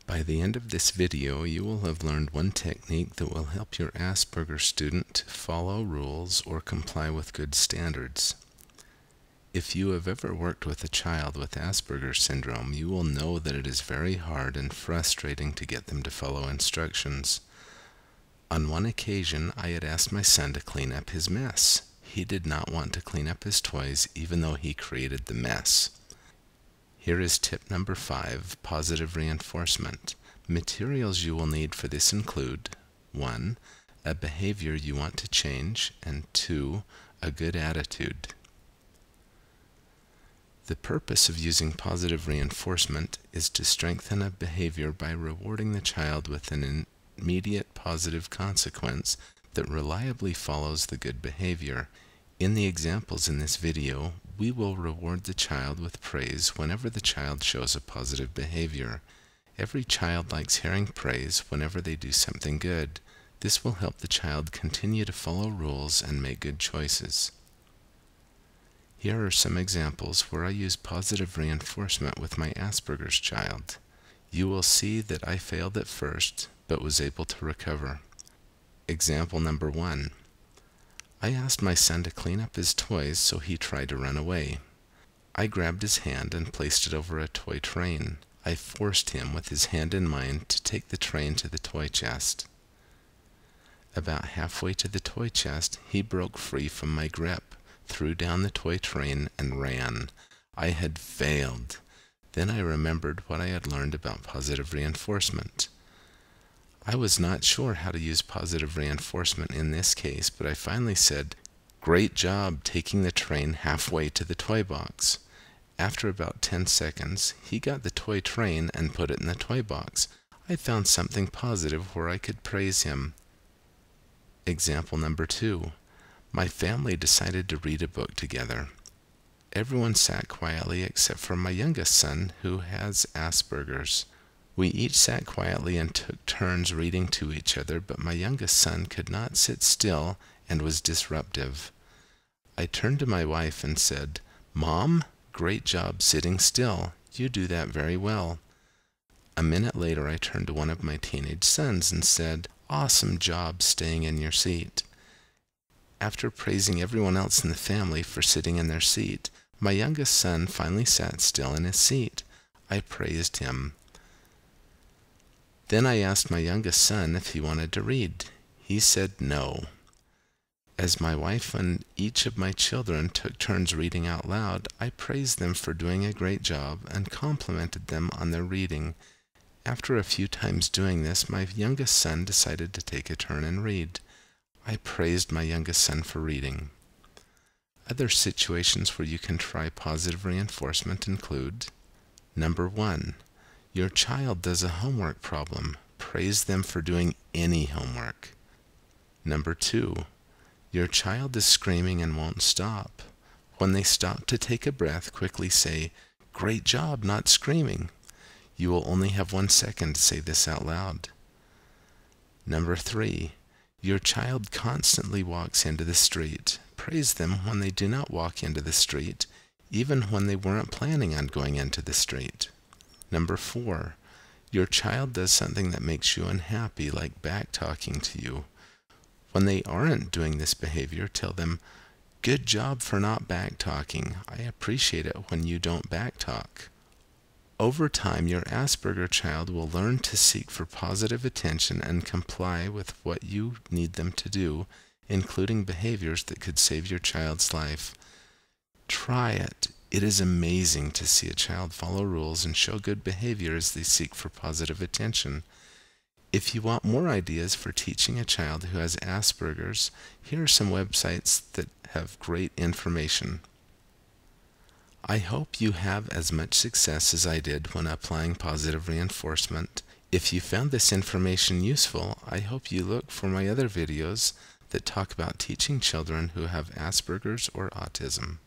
By the end of this video, you will have learned one technique that will help your Asperger student to follow rules or comply with good standards. If you have ever worked with a child with Asperger syndrome, you will know that it is very hard and frustrating to get them to follow instructions. On one occasion, I had asked my son to clean up his mess. He did not want to clean up his toys, even though he created the mess. Here is tip number 5, positive reinforcement. Materials you will need for this include 1. A behavior you want to change, and 2. A good attitude. The purpose of using positive reinforcement is to strengthen a behavior by rewarding the child with an immediate positive consequence that reliably follows the good behavior. In the examples in this video, we will reward the child with praise whenever the child shows a positive behavior. Every child likes hearing praise whenever they do something good. This will help the child continue to follow rules and make good choices. Here are some examples where I use positive reinforcement with my Asperger's child. You will see that I failed at first, but was able to recover. Example number 1. I asked my son to clean up his toys, so he tried to run away. I grabbed his hand and placed it over a toy train. I forced him, with his hand in mine, to take the train to the toy chest. About halfway to the toy chest, he broke free from my grip, threw down the toy train, and ran. I had failed. Then I remembered what I had learned about positive reinforcement. I was not sure how to use positive reinforcement in this case, but I finally said, "Great job taking the train halfway to the toy box." After about 10 seconds, he got the toy train and put it in the toy box. I found something positive where I could praise him. Example number 2. My family decided to read a book together. Everyone sat quietly except for my youngest son, who has Asperger's. We each sat quietly and took turns reading to each other, but my youngest son could not sit still and was disruptive. I turned to my wife and said, "Mom, great job sitting still. You do that very well." A minute later, I turned to one of my teenage sons and said, "Awesome job staying in your seat." After praising everyone else in the family for sitting in their seat, my youngest son finally sat still in his seat. I praised him. Then I asked my youngest son if he wanted to read. He said no. As my wife and each of my children took turns reading out loud, I praised them for doing a great job and complimented them on their reading. After a few times doing this, my youngest son decided to take a turn and read. I praised my youngest son for reading. Other situations where you can try positive reinforcement include: number 1. Your child does a homework problem. Praise them for doing any homework. Number 2. Your child is screaming and won't stop. When they stop to take a breath, quickly say, "Great job not screaming." You will only have 1 second to say this out loud. Number 3. Your child constantly walks into the street. Praise them when they do not walk into the street, even when they weren't planning on going into the street. Number 4. Your child does something that makes you unhappy, like back-talking to you. When they aren't doing this behavior, tell them, "Good job for not back-talking. I appreciate it when you don't back-talk." Over time, your Asperger child will learn to seek for positive attention and comply with what you need them to do, including behaviors that could save your child's life. Try it. It is amazing to see a child follow rules and show good behavior as they seek for positive attention. If you want more ideas for teaching a child who has Asperger's, here are some websites that have great information. I hope you have as much success as I did when applying positive reinforcement. If you found this information useful, I hope you look for my other videos that talk about teaching children who have Asperger's or autism.